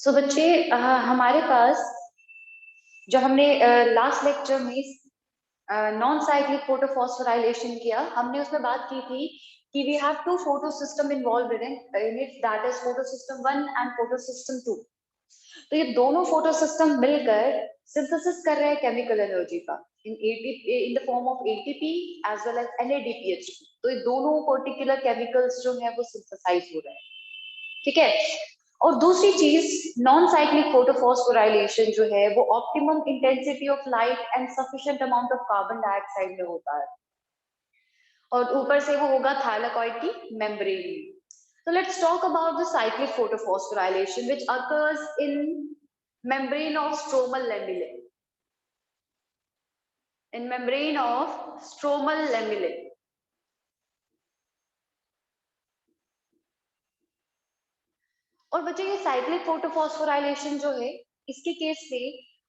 सो बच्चे हमारे पास जो हमने लास्ट लेक्चर में नॉन साइक्लिक फोटोफॉस्फोराइलेशन किया, हमने उसमें बात की थी कि we have two photo system involve in it, that is photo system 1 and photo system 2। तो ये दोनों फोटो सिस्टम मिलकर सिंथेसिस कर रहे हैं केमिकल एनर्जी का in the form of ATP as well as NADPH। तो ये दोनों पर्टिकुलर केमिकल्स जो है वो सिंथेसाइज हो रहे हैं, ठीक है। और दूसरी चीज, नॉन साइक्लिक फोटोफॉस्फोराइलेशन जो है वो optimum intensity of light and sufficient amount of carbon dioxide में होता है, और ऊपर से वो होगा थाइलाकॉइड की membrane. So let's talk about the cyclic photophosphorylation which occurs in membrane of stromal lamellae. In membrane of stromal lamellae. और बच्चे ये साइक्लिक फोटोफॉस्फोराइलेशन जो है, इसके केस में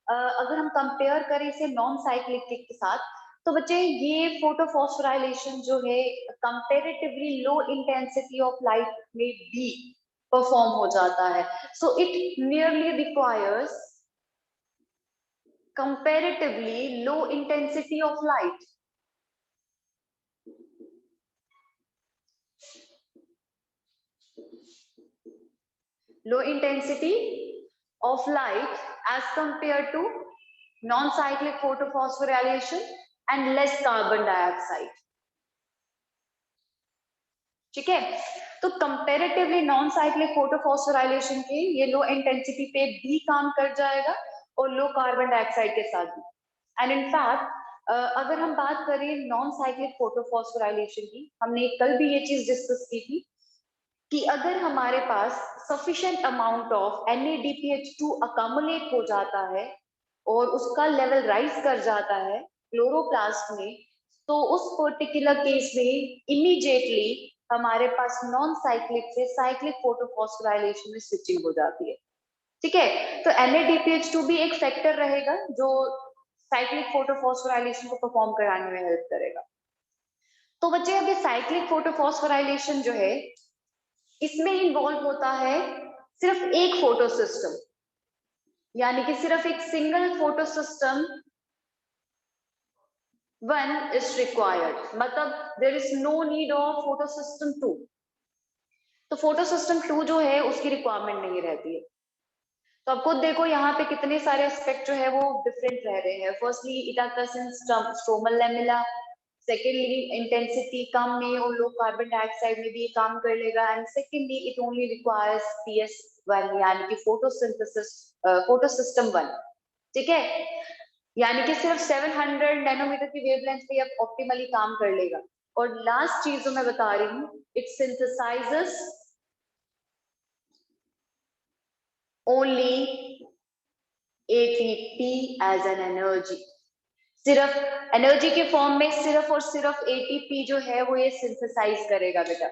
अगर हम कंपेयर करें इसे नॉन साइक्लिक के साथ, तो बच्चे ये फोटोफॉस्फोराइलेशन जो है comparatively low intensity of light में भी परफॉर्म हो जाता है। So it nearly requires comparatively low intensity of light. Low intensity of light as compared to non-cyclic photophosphorylation and less carbon dioxide. ठीक है, तो कंपैरेटिवली नॉन साइक्लिक फोटोफॉस्फोराइलेशन के ये लो इंटेंसिटी पे भी काम कर जाएगा और लो कार्बन डाइऑक्साइड के साथ भी। एंड इन फैक्ट अगर हम बात करें नॉन साइक्लिक फोटोफॉस्फोराइलेशन की, हमने कल भी ये चीज डिस्कस की थी कि अगर हमारे पास सफिशिएंट अमाउंट ऑफ NADPH2 अकामुलेट हो जाता है और उसका लेवल राइज कर जाता है क्लोरोप्लास्ट में, तो उस पर्टिकुलर केस में इमीडिएटली हमारे पास नॉन साइक्लिक से साइक्लिक फोटोफॉस्फोराइलेशन में स्विचिंग हो जाती है, ठीक है। तो NADPH2 भी एक फैक्टर रहेगा जो साइक्लिक फोटोफॉस्फोराइलेशन को परफॉर्म कराने में हेल्प करेगा। तो बच्चे अभी साइक्लिक फोटोफॉस्फोराइलेशन जो है इसमें इन्वॉल्व होता है सिर्फ एक फोटो सिस्टम, यानी कि सिर्फ एक single photo system 1 is required, मतलब there is no need of photo system 2। तो फोटो सिस्टम 2 जो है उसकी रिक्वायरमेंट नहीं रहती है। तो अब खुद देखो यहाँ पे कितने सारे एस्पेक्ट जो है वो डिफरेंट रह रहे हैं। Firstly it occurs in stromal lamella, secondly intensity कम में और लो कार्बन डाइऑक्साइड में भी ये काम कर लेगा, and secondly it only requires PS1 यानी कि फोटोसिंथेसिस फोटो सिस्टम 1, ठीक है। यानी कि सिर्फ 700 नैनोमीटर की वेवलेंथ पे अब ऑप्टिमली काम कर लेगा। और लास्ट चीज जो मैं बता रही हूँ, it synthesizes only ATP as an energy. सिर्फ एनर्जी के फॉर्म में सिर्फ और सिर्फ ATP जो है वो ये सिंथेसाइज करेगा बेटा,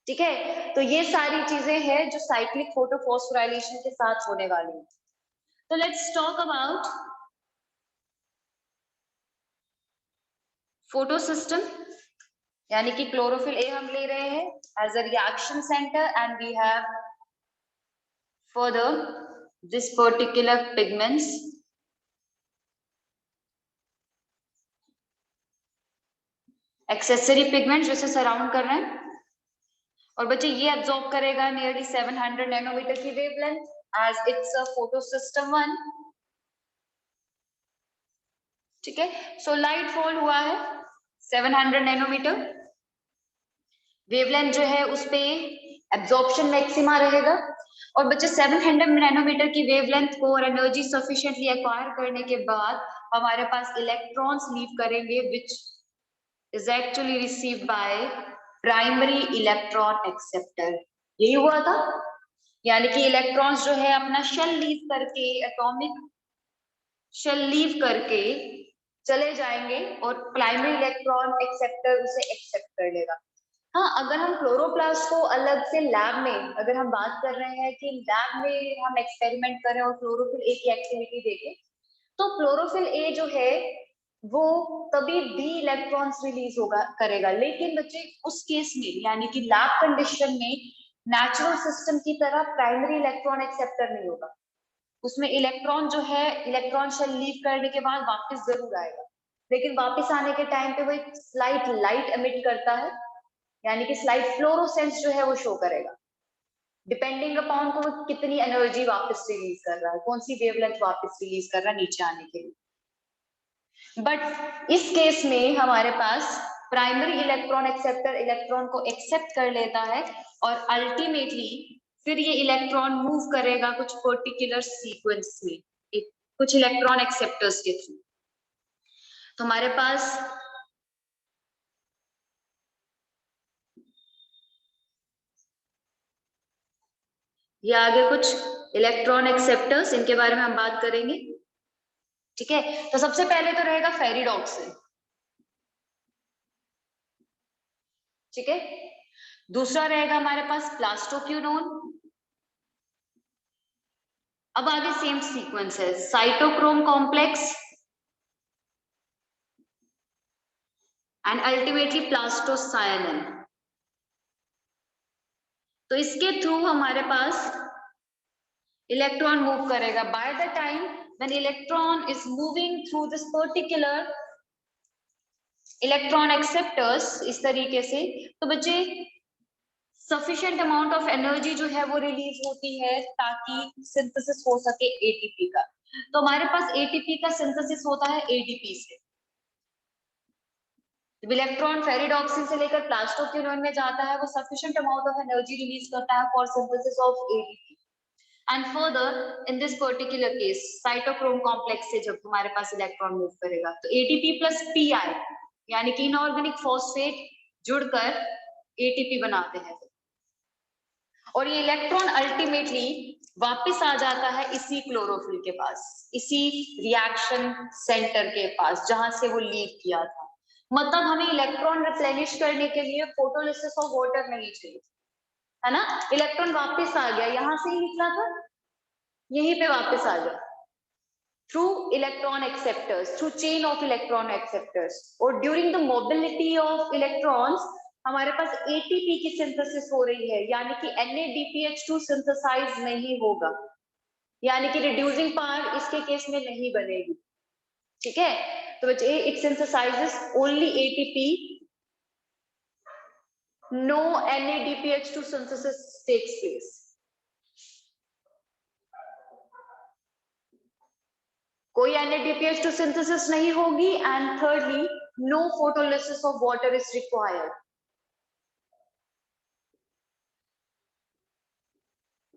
ठीक है। तो ये सारी चीजें हैं जो साइक्लिक फोटोफॉस्फोराइलेशन के साथ होने वाली हैं। तो let's talk about photo system, यानी कि क्लोरोफिल ए हम ले रहे हैं as a reaction centre, and we have further this particular pigments, accessory pigments जो सराउंड कर रहे हैं। और बच्चे ये एब्जॉर्ब करेगा नियरली 700 नैनोमीटर की wavelength as it's a photo system 1, ठीक है। सो लाइट फॉल हुआ है 700 नैनोमीटर, वेवलेंथ जो है उस पे एब्जॉर्प्शन मैक्सिमा रहेगा। और बच्चे 700 नैनोमीटर की वेवलेंथ को और एनर्जी सफिशिएंटली एक्वायर करने के बाद हमारे पास इलेक्ट्रॉन्स लीव करेंगे which is actually received by primary electron acceptor. यही हुआ था, यानी कि इलेक्ट्रॉन्स जो है अपना शेल लीव करके, एटॉमिक शेल लीव करके चले जाएंगे और प्राइमरी इलेक्ट्रॉन एक्सेप्टर उसे एक्सेप्ट कर लेगा। हाँ, अगर हम क्लोरोप्लास्ट को अलग से लैब में, अगर हम बात कर रहे हैं कि लैब में हम एक्सपेरिमेंट करें और क्लोरोफिल ए की एक्टिविटी देखें, तो क्लोरोफिल ए जो है वो तभी डी इलेक्ट्रॉन्स रिलीज होगा करेगा। लेकिन बच्चे उस केस में, यानी कि लैब कंडीशन में नेचुरल सिस्टम की तरह प्राइमरी इलेक्ट्रॉन एक्सेप्टर नहीं होगा, उसमें इलेक्ट्रॉन जो है इलेक्ट्रॉन शेल लीव करने के बाद वापस जरूर आएगा, लेकिन वापस आने के टाइम पे वो एक स्लाइट लाइट एमिट करता है, यानी कि स्लाइट फ्लोरोसेंस जो है वो शो करेगा, डिपेंडिंग अपॉन को वो कितनी एनर्जी वापस रिलीज कर रहा है, कौन सी वेवलेंथ वापस रिलीज कर रहा है नीचे आने के लिए। बट इस केस में हमारे पास प्राइमरी इलेक्ट्रॉन एक्सेप्टर इलेक्ट्रॉन को एक्सेप्ट कर लेता है और अल्टीमेटली फिर ये इलेक्ट्रॉन मूव करेगा कुछ पर्टिकुलर सीक्वेंस में, कुछ इलेक्ट्रॉन एक्सेप्टर्स के थ्रू। तो हमारे पास ये आगे कुछ इलेक्ट्रॉन एक्सेप्टर्स, इनके बारे में हम बात करेंगे। ठीक है, तो सबसे पहले तो रहेगा फेरिडॉक्सिन। ठीक है, दूसरा रहेगा हमारे पास प्लास्टोक्यूनोन। अब आगे सेम सीक्वेंस है, साइटोक्रोम कॉम्प्लेक्स एंड अल्टीमेटली प्लास्टोसायनिन। तो इसके थ्रू हमारे पास इलेक्ट्रॉन मूव करेगा। By the time when electron is moving through this particular electron acceptors इस तरीके से, तो बच्चे सफिशिएंट अमाउंट ऑफ एनर्जी जो है वो रिलीज होती है ताकि सिंथेसिस हो सके एटीपी का। तो हमारे पास एटीपी का सिंथेसिस होता है एडीपी से। इलेक्ट्रॉन फेरिडॉक्सिन से लेकर प्लास्टोक्यूनोन में जाता है, वो sufficient amount of energy release करता है for synthesis of ADP. And further in this particular case cytochrome complex से जब हमारे पास इलेक्ट्रॉन मूव करेगा तो एटीपी प्लस पीआई यानी कि इनऑर्गेनिक फॉस्फेट जुड़कर एटीपी बनाते हैं, और ये इलेक्ट्रॉन अल्टीमेटली वापस आ जाता है इसी क्लोरोफिल के पास, इसी रिएक्शन सेंटर के पास जहां से वो लीव किया था। मतलब हमें इलेक्ट्रॉन रिप्लेनिश करने के लिए फोटोलिसिस ऑफ वाटर नहीं चाहिए, है ना। इलेक्ट्रॉन वापस आ गया, यहां से ही निकला था, यहीं पे वापस आ गया through electron acceptors, through chain of electron acceptors. और during the mobility of electrons हमारे पास एटीपी की सिंथेसिस हो रही है, यानी कि NADPH2 सिंथेसाइज नहीं होगा, यानी कि रिड्यूसिंग पावर इसके केस में नहीं बनेगी। ठीक है, तो बच्चे it synthesizes only ATP, no NADPH2 synthesis takes place. कोई NADPH2 सिंथेसिस नहीं होगी and thirdly no photolysis of water is required.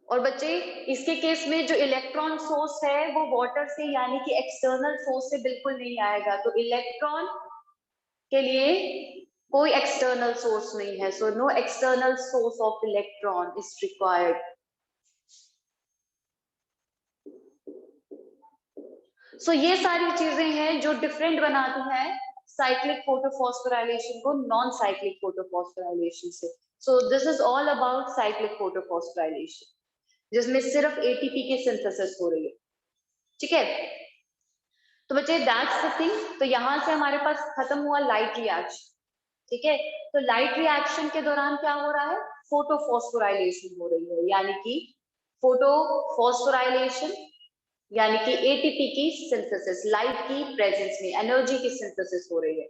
और बच्चे इसके केस में जो इलेक्ट्रॉन सोर्स है वो वाटर से यानी कि एक्सटर्नल सोर्स से बिल्कुल नहीं आएगा, तो इलेक्ट्रॉन के लिए कोई एक्सटर्नल सोर्स नहीं है, so no external source of electron is required. So ये सारी चीजें हैं जो डिफरेंट बनाती हैं साइक्लिक फोटोफॉस्फोराइलेशन को नॉन साइक्लिक फोटोफॉस्फोराइलेशन से। So this is all about cyclic photophosphorylation, जिसमें सिर्फ एटीपी की सिंथेसिस हो रही है। ठीक है, तो बच्चे दैट्स द थिंग। तो यहां से हमारे पास खत्म हुआ लाइट रिएक्शन। ठीक है, तो लाइट रिएक्शन के दौरान क्या हो रहा है, फोटोफॉस्फोराइलेशन हो रही है, यानी कि फोटोफॉस्फोराइलेशन यानी कि एटीपी की सिंथेसिस, लाइट की प्रेजेंस में एनर्जी की सिंथेसिस हो रही है।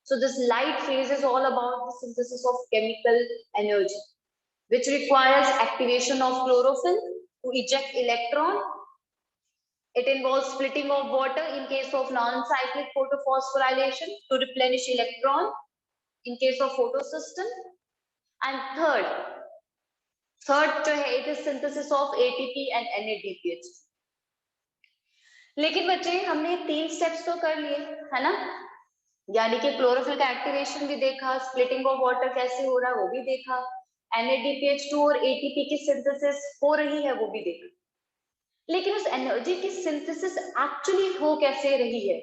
So this light phase is all about the synthesis of chemical energy which requires activation of chlorophyll to eject electron. It involves splitting of water in case of non-cyclic photophosphorylation to replenish electron in case of photosystem. And third जो है it is synthesis of ATP and NADPH। लेकिन बच्चे हमने 3 steps तो कर लिए, है ना, यानी कि क्लोरोफिल का एक्टिवेशन भी देखा, स्प्लिटिंग ऑफ वाटर कैसे हो रहा है वो भी देखा, NADPH2 और ATP की सिंथेसिस हो रही है वो भी देखा। लेकिन उस एनर्जी की सिंथेसिस एक्चुअली हो कैसे रही है,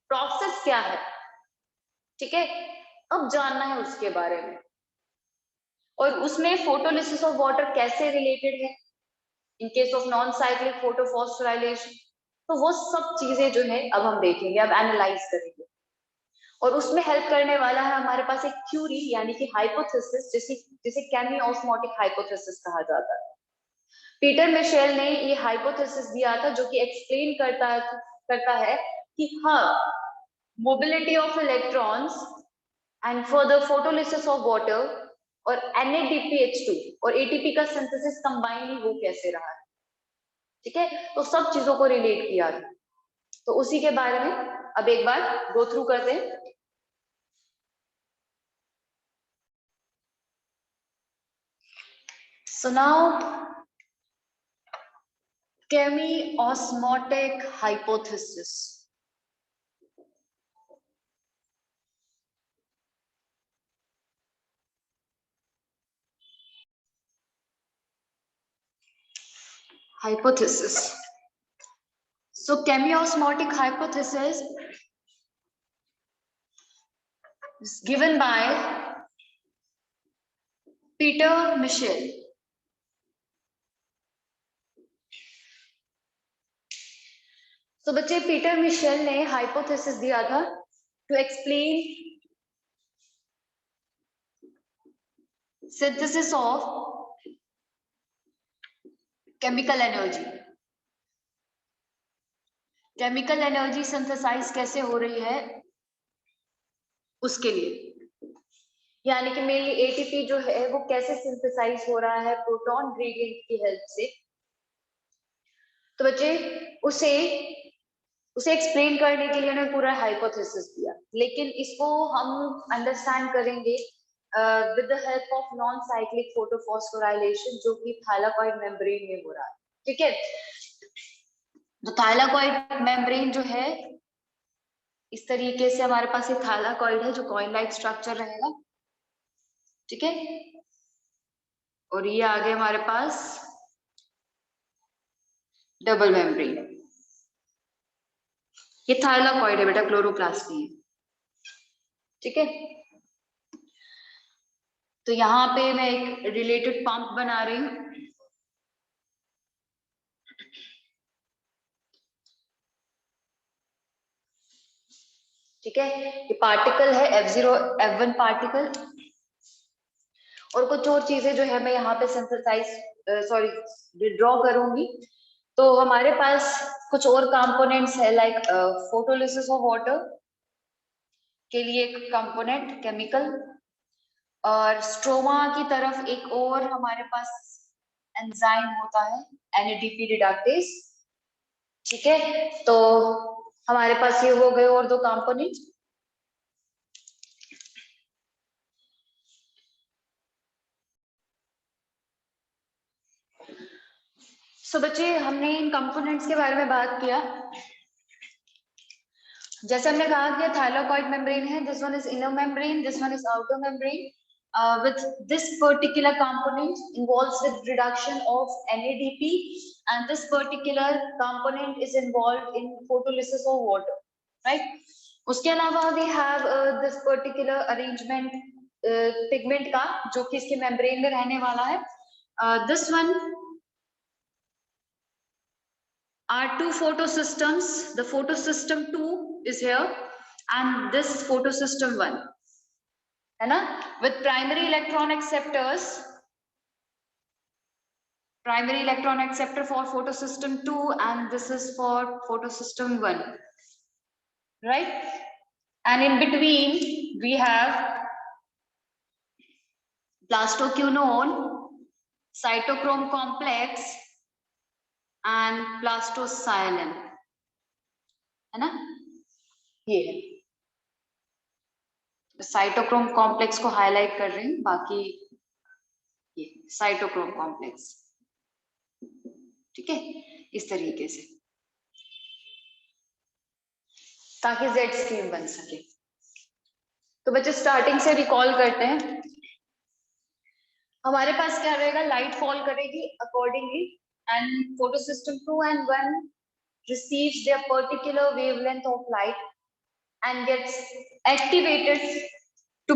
प्रोसेस क्या है, ठीक है, अब जानना है उसके बारे में। और उसमें फोटोलिसिस ऑफ वाटर कैसे रिलेटेड है in case of non cyclic photophosphorylation, तो वो सब चीजें जो है अब हम देखेंगे, अब एनालाइज करेंगे। और उसमें हेल्प करने वाला है हमारे पास एक थ्योरी यानी कि हाइपोथेसिस, जिसे केमी ऑस्मोटिक हाइपोथेसिस कहा जाता है। पीटर मिशेल ने ये हाइपोथेसिस दिया था जो कि एक्सप्लेन करता है कि हाँ, mobility of electrons and further photolysis of water और NADPH2 और ATP का सिंथेसिस कंबाइन ही वो कैसे रहा है। ठीक है, तो सब चीजों को रिलेट किया था। तो उसी के बारे में अब एक बार गो थ्रू करते हैं। So now, chemiosmotic hypothesis. Hypothesis. So chemiosmotic hypothesis is given by Peter Michel. तो बच्चे पीटर मिशेल ने हाइपोथेसिस दिया था to explain synthesis of chemical energy. Chemical energy synthesize कैसे हो रही है उसके लिए, यानी कि मेनली एटीपी जो है वो कैसे सिंथेसाइज हो रहा है प्रोटॉन ग्रेडियंट की हेल्प से। तो बच्चे उसे एक्सप्लेन करने के लिए उन्होंने पूरा हाइपोथेसिस दिया, लेकिन इसको हम अंडरस्टैंड करेंगे with the help of non cyclic photophosphorylation जो कि थाइलाकॉइड मेम्ब्रेन में हो रहा है। ठीक है, तो थाइलाकॉइड मेम्ब्रेन जो है इस तरीके से हमारे पास एक थाइलाकॉइड है जो कॉइन लाइक स्ट्रक्चर रहेगा। ठीक है, और ये आगे हमारे पास डबल मेम्ब्रेन, ये थाइलाकॉइड है बेटा, क्लोरोप्लास्ट नहीं है। ठीक है, तो यहाँ पे मैं एक रिलेटेड पंप बना रही हूं। ठीक है, ये पार्टिकल है F0 F1 पार्टिकल, और कुछ और चीजें जो है मैं यहाँ पे ड्रॉ करूंगी। तो हमारे पास कुछ और कंपोनेंट्स है लाइक फोटोलिसिस ऑफ वाटर के लिए एक कंपोनेंट केमिकल, और स्ट्रोमा की तरफ एक और हमारे पास एंजाइम होता है NADP रिडक्टेज। ठीक है, तो हमारे पास ये हो गए और दो कंपोनेंट। सो बच्चे हमने इन कंपोनेंट्स के बारे में बात किया। जैसे हमने कहा कि थाइलाकॉइड मेम्ब्रेन है, this one is inner membrane, this one is outer membrane, with this particular component involves with reduction of NADP, and this particular component is involved in photolysis of water, right? उसके अलावा we have this particular arrangement pigment का जो कि इसके membrane में रहने वाला है। this one are two photosystems, the photosystem 2 is here and this photosystem 1 है ना, with primary electron acceptors, primary electron acceptor for photosystem 2 and this is for photosystem 1, right? And in between we have plastoquinone, cytochrome complex and plastocyanin, है ना, ये है। Cytochrome complex को highlight कर रही हूँ, बाकी ये साइटोक्रोम कॉम्प्लेक्स। ठीक है, इस तरीके से ताकि जेड स्ट्रीम बन सके। तो बच्चे स्टार्टिंग से रिकॉल करते हैं। हमारे पास क्या रहेगा, लाइट फॉल करेगी accordingly and photosystem 2 and 1 receives their particular wavelength of light and gets activated to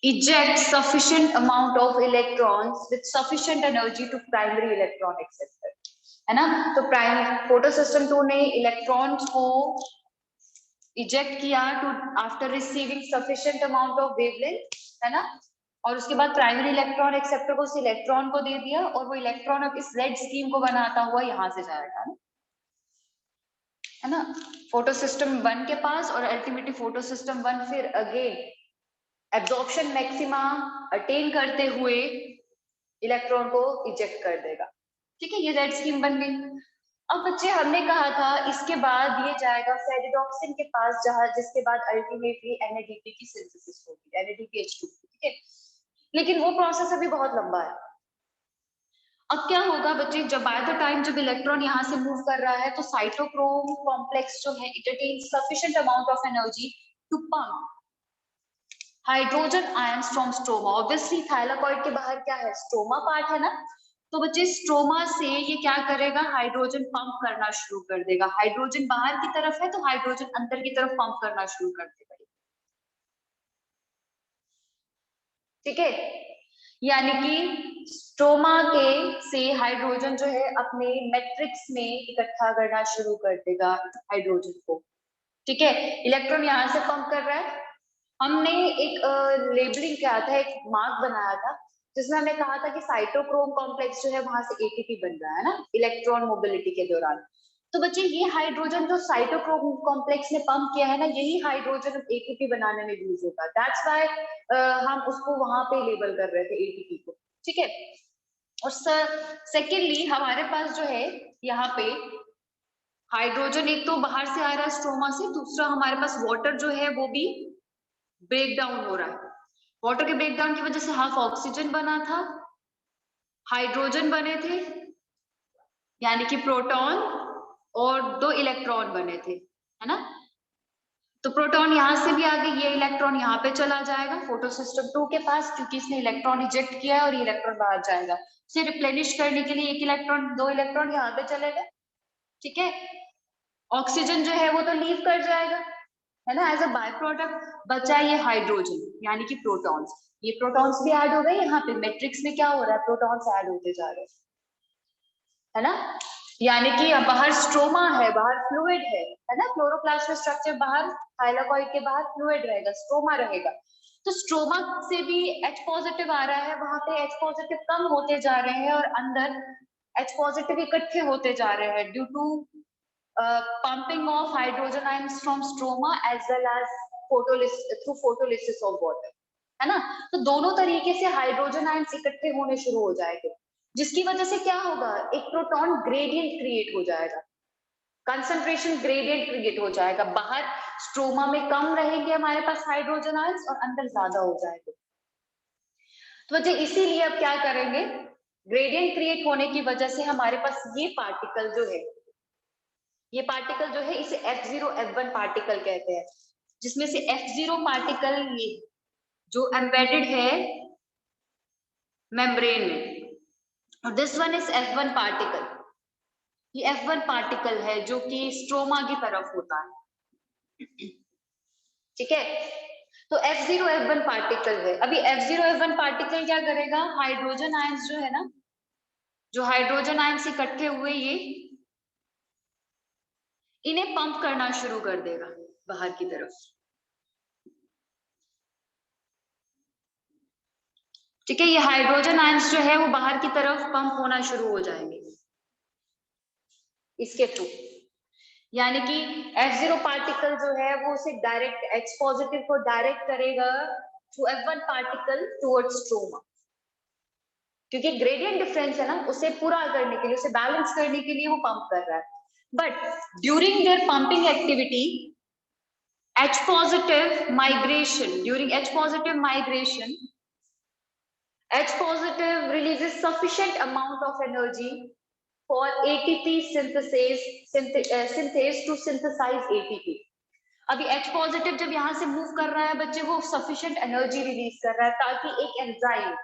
eject sufficient amount of electrons with sufficient energy to primary electron acceptor, है ना। तो प्राइम फोटोसिस्टम 2 ने इलेक्ट्रॉन्स को eject किया to after receiving sufficient amount of wavelength, है ना, और उसके बाद प्राइमरी इलेक्ट्रॉन एक्सेप्टर को उस इलेक्ट्रॉन को दे दिया और वो इलेक्ट्रॉन अब इस Z स्कीम को बनाता हुआ यहाँ से जाएगा, है ना, फोटो सिस्टम 1 के पास, और अल्टीमेटली फोटो सिस्टम 1 फिर अगेन एब्जॉर्प्शन मैक्सिमा अटेन करते हुए इलेक्ट्रॉन को इजेक्ट कर देगा। ठीक है, ये Z स्कीम बन गई। अब बच्चे हमने कहा था इसके बाद ये जाएगा फेरिडॉक्सिन के पास, जहां जिसके बाद अल्टीमेटली NADP की सिंथेसिस होगी, NADPH2। ठीक है, लेकिन वो प्रोसेस अभी बहुत लंबा है। अब क्या होगा बच्चे, जब बाय द टाइम जब इलेक्ट्रॉन यहाँ से मूव कर रहा है तो साइटोक्रोम कॉम्प्लेक्स जो है it attains sufficient amount of energy to pump hydrogen ions from stroma. Obviously thylakoid के बाहर क्या है, स्ट्रोमा पार्ट है ना, तो बच्चे स्ट्रोमा से ये क्या करेगा, हाइड्रोजन पंप करना शुरू कर देगा। हाइड्रोजन बाहर की तरफ है तो हाइड्रोजन अंदर की तरफ पंप करना शुरू कर देगा। ठीक है, यानी कि स्ट्रोमा के से हाइड्रोजन जो है अपने मैट्रिक्स में इकट्ठा करना शुरू कर देगा हाइड्रोजन को। ठीक है, इलेक्ट्रॉन यहाँ से पंप कर रहा है। हमने एक लेबलिंग किया था, एक मार्क बनाया था जिसमें हमने कहा था कि साइटोक्रोम कॉम्प्लेक्स जो है वहां से एटीपी बन रहा है ना इलेक्ट्रॉन मोबिलिटी के दौरान। तो बच्चे ये हाइड्रोजन जो साइटोक्रोम कॉम्प्लेक्स ने पंप किया है ना, यही हाइड्रोजन एटीपी बनाने में यूज होगा। दैट्स व्हाई हम उसको वहां पे लेबल कर रहे थे एटीपी को। ठीक है, और सेकेंडली हमारे पास जो है यहाँ पे हाइड्रोजन एक तो बाहर से आ रहा है स्ट्रोमा से, दूसरा हमारे पास वाटर जो है वो भी ब्रेक डाउन हो रहा है। वाटर के ब्रेक डाउन की वजह से हाफ ऑक्सीजन बना था, हाइड्रोजन बने थे यानी कि प्रोटॉन, और 2 इलेक्ट्रॉन बने थे, है ना। तो प्रोटॉन यहां से भी आ गए, ये इलेक्ट्रॉन यहाँ पे चला जाएगा फोटो सिस्टम 2 के पास, क्योंकि इसने इलेक्ट्रॉन इजेक्ट किया है और ये इलेक्ट्रॉन बाहर जाएगा। इसे रिप्लेनिश करने के लिए एक इलेक्ट्रॉन 2 इलेक्ट्रॉन यहाँ पे चले गए। ठीक है, ऑक्सीजन जो है वो तो लीव कर जाएगा, है ना, एज अ बाय प्रोडक्ट बचा ये हाइड्रोजन यानी कि प्रोटॉन्स। ये प्रोटॉन्स भी ऐड हो गए यहाँ पे, मैट्रिक्स में क्या हो रहा है, प्रोटॉन्स ऐड होते जा रहे हैं, है ना। यानी कि बाहर स्ट्रोमा है, बाहर फ्लूइड है ना, क्लोरोप्लास्ट स्ट्रक्चर बाहर, थाइलाकॉइड के बाहर फ्लूइड रहेगा, स्ट्रोमा रहेगा। तो स्ट्रोमा से भी H पॉजिटिव आ रहा है, वहां पे H पॉजिटिव कम होते जा रहे हैं और अंदर H पॉजिटिव इकट्ठे होते जा रहे हैं due to pumping of hydrogen ions from stroma as well as through photolysis of water, है ना। तो दोनों तरीके से हाइड्रोजन आयंस इकट्ठे होने शुरू हो जाएंगे, जिसकी वजह से क्या होगा, एक प्रोटॉन ग्रेडियंट क्रिएट हो जाएगा, कंसंट्रेशन ग्रेडियंट क्रिएट हो जाएगा। बाहर स्ट्रोमा में कम रहेंगे हमारे पास हाइड्रोजन आयंस और अंदर ज्यादा हो जाएंगे। तो वजह इसीलिए अब क्या करेंगे, ग्रेडियंट क्रिएट होने की वजह से हमारे पास ये पार्टिकल जो है, ये पार्टिकल जो है इसे F0 F1 पार्टिकल कहते हैं, जिसमें से F0 पार्टिकल ये जो एम्बेडेड है मेम्ब्रेन में, और this one is F1 particle. ये F1 पार्टिकल है जो कि स्ट्रोमा की तरफ होता है। ठीक है, तो F0 F1 पार्टिकल है। अभी F0 F1 पार्टिकल क्या करेगा, हाइड्रोजन आयंस जो है ना, जो हाइड्रोजन आयंस इकट्ठे हुए ये इन्हें पंप करना शुरू कर देगा बाहर की तरफ। ठीक है, ये हाइड्रोजन आयंस जो है वो बाहर की तरफ पंप होना शुरू हो जाएंगे इसके थ्रू, यानी कि F0 पार्टिकल जो है वो उसे डायरेक्ट H पॉजिटिव को डायरेक्ट करेगा through F1 particle towards stroma, क्योंकि ग्रेडियंट डिफरेंस है ना, उसे पूरा करने के लिए, उसे बैलेंस करने के लिए वो पंप कर रहा है। But during their pumping activity H positive migration, during H positive migration, H positive releases sufficient amount of energy for ATP synthase to synthesize ATP. अभी H पॉजिटिव जब यहाँ से मूव कर रहा है बच्चे, वो सफिशिएंट एनर्जी रिलीज कर रहा है ताकि एक एंजाइम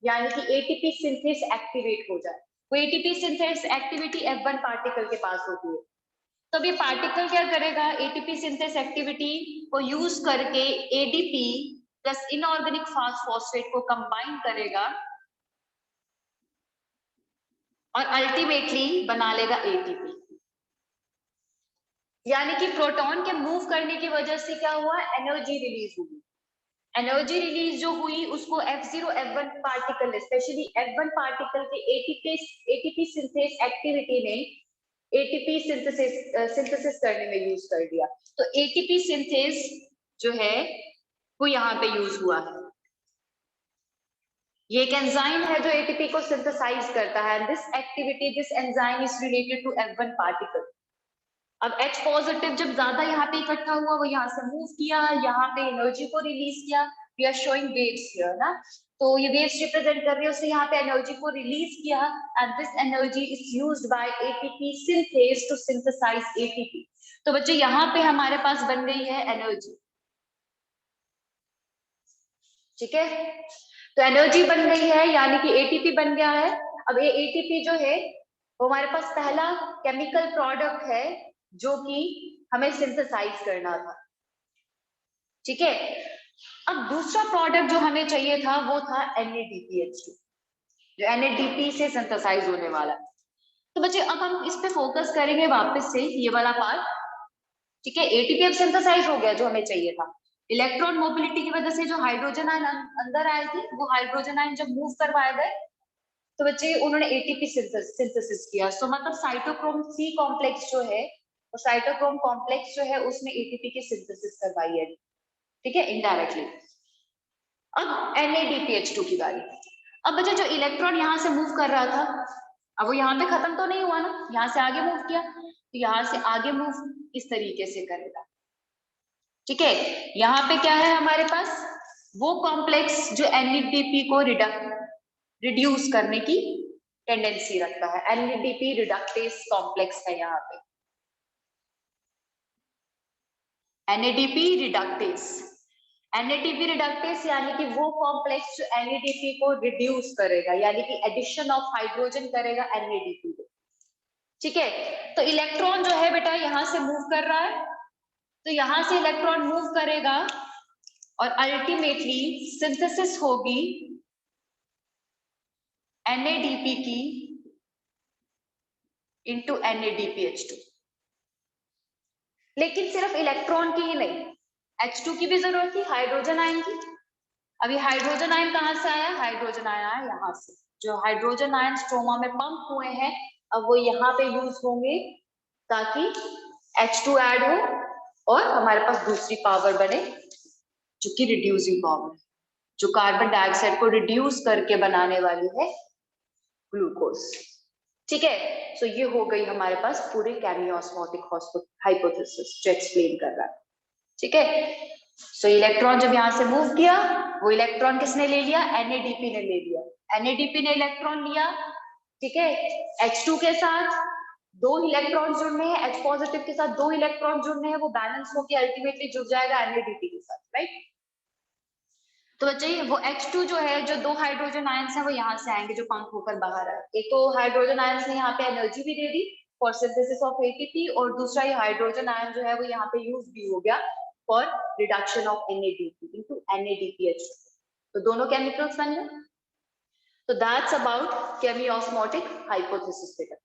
यानी कि एटीपी सिंथेस एक्टिवेट हो जाए। वो ATP synthase activity F1 particle के पास होती है। तब ये पार्टिकल क्या करेगा, एटीपी सिंथेस एक्टिविटी को यूज करके एडीपी प्लस इनऑर्गेनिक फॉस्फेट को कंबाइन करेगा और अल्टीमेटली बना लेगा एटीपी। यानी कि प्रोटॉन के मूव करने की वजह से क्या हुआ, एनर्जी रिलीज हुई। एनर्जी रिलीज जो हुई उसको F0 F1 particle, specially F1 particle के एटीपी सिंथेस एक्टिविटी में एटीपी सिंथेसिस करने में यूज कर दिया। तो एटीपी सिंथेस जो है वो यहाँ पे यूज हुआ है। ये एक एंजाइम है जो एटीपी को सिंथेसाइज करता है। This activity, this enzyme is related to F1 particle. अब H पॉजिटिव जब ज्यादा यहाँ पे इकट्ठा हुआ, वो यहाँ से मूव किया, यहाँ पे एनर्जी को रिलीज किया। We are showing waves here ना, तो ये वेव्स रिप्रेजेंट कर रही है, उसने यहाँ पे एनर्जी को रिलीज किया and this energy is used by ATP synthase to synthesize ATP. तो बच्चे यहाँ पे हमारे पास बन गई है एनर्जी, ठीक है। तो एनर्जी बन गई है यानी कि एटीपी बन गया है। अब ये एटीपी जो है वो हमारे पास पहला केमिकल प्रोडक्ट है जो कि हमें सिंथेसाइज करना था, ठीक है। अब दूसरा प्रोडक्ट जो हमें चाहिए था वो था NADPH2, जो NADP से सिंथेसाइज होने वाला। तो बच्चे अब हम इस पे फोकस करेंगे वापस से, ये वाला पार्ट, ठीक है। एटीपी अब सिंथेसाइज हो गया जो हमें चाहिए था। इलेक्ट्रॉन मोबिलिटी की वजह से जो हाइड्रोजन आयन अंदर आए थे, वो हाइड्रोजन आयन जब मूव करवाए गए तो बच्चे उन्होंने एटीपी सिंथेसिस किया। सो मतलब साइटोक्रोम C कॉम्प्लेक्स जो है, और साइटोक्रोम कॉम्प्लेक्स जो है उसने एटीपी की सिंथेसिस करवाई है, ठीक है, इनडायरेक्टली। अब NADPH2 की बारी। अब बच्चे जो इलेक्ट्रॉन यहाँ से मूव कर रहा था, अब वो यहाँ पे खत्म तो नहीं हुआ ना, यहाँ से आगे मूव किया, तो यहाँ से आगे मूव इस तरीके से करेगा, ठीक है। यहाँ पे क्या है हमारे पास, वो कॉम्प्लेक्स जो NADP को रिड्यूस करने की टेंडेंसी रखता है। NADP रिडक्टेस कॉम्प्लेक्स है यहाँ पे, NADP रिडक्टेस। NADP रिडक्टेस यानी कि वो कॉम्प्लेक्स जो NADP को रिड्यूस करेगा, यानी कि एडिशन ऑफ हाइड्रोजन करेगा NADP को, ठीक है। तो इलेक्ट्रॉन जो है बेटा यहाँ से मूव कर रहा है, तो यहाँ से इलेक्ट्रॉन मूव करेगा और अल्टीमेटली सिंथेसिस होगी NADP की इंटू NADPH2। लेकिन सिर्फ इलेक्ट्रॉन की ही नहीं, H2 की भी जरूरत थी, हाइड्रोजन आयन की। अभी हाइड्रोजन आयन कहाँ से आया, हाइड्रोजन आयन आया यहाँ से। जो हाइड्रोजन आयन स्ट्रोमा में पंप हुए हैं, अब वो यहाँ पे यूज होंगे ताकि H2 ऐड हो और हमारे पास दूसरी पावर बने जो कि रिड्यूसिंग पावर, जो कार्बन डाइऑक्साइड को रिड्यूस करके बनाने वाली है ग्लूकोज, ठीक है। सो ये हो गई हमारे पास पूरे केमियोस्मोटिक हाइपोथेसिस जो एक्सप्लेन कर रहा है, ठीक है। सो इलेक्ट्रॉन जब यहाँ से मूव किया, वो इलेक्ट्रॉन किसने ले लिया, NADP ने ले लिया। NADP ने इलेक्ट्रॉन लिया, ठीक है, H2 के साथ दो इलेक्ट्रॉन जुड़ने हैं, H पॉजिटिव के साथ दो इलेक्ट्रॉन जुड़ने हैं, वो बैलेंस होकर अल्टीमेटली जुड़ जाएगा NADP के साथ, राइट। तो बच्चे वो H2 जो है, जो दो हाइड्रोजन आयंस हैं वो यहाँ से आएंगे जो पंप होकर बाहर आए। एक तो हाइड्रोजन आयंस ने यहाँ पे एनर्जी भी दे दी फॉर सिंथेसिस ऑफ एटीपी, और दूसरा ये हाइड्रोजन आयन जो है वो यहाँ पे यूज भी हो गया for reduction of NADP into NADPH। तो दोनों केमिकल्स बन गए। तो दैट्स अबाउट केमियोस्मोटिक हाइपोथेसिस बेटा।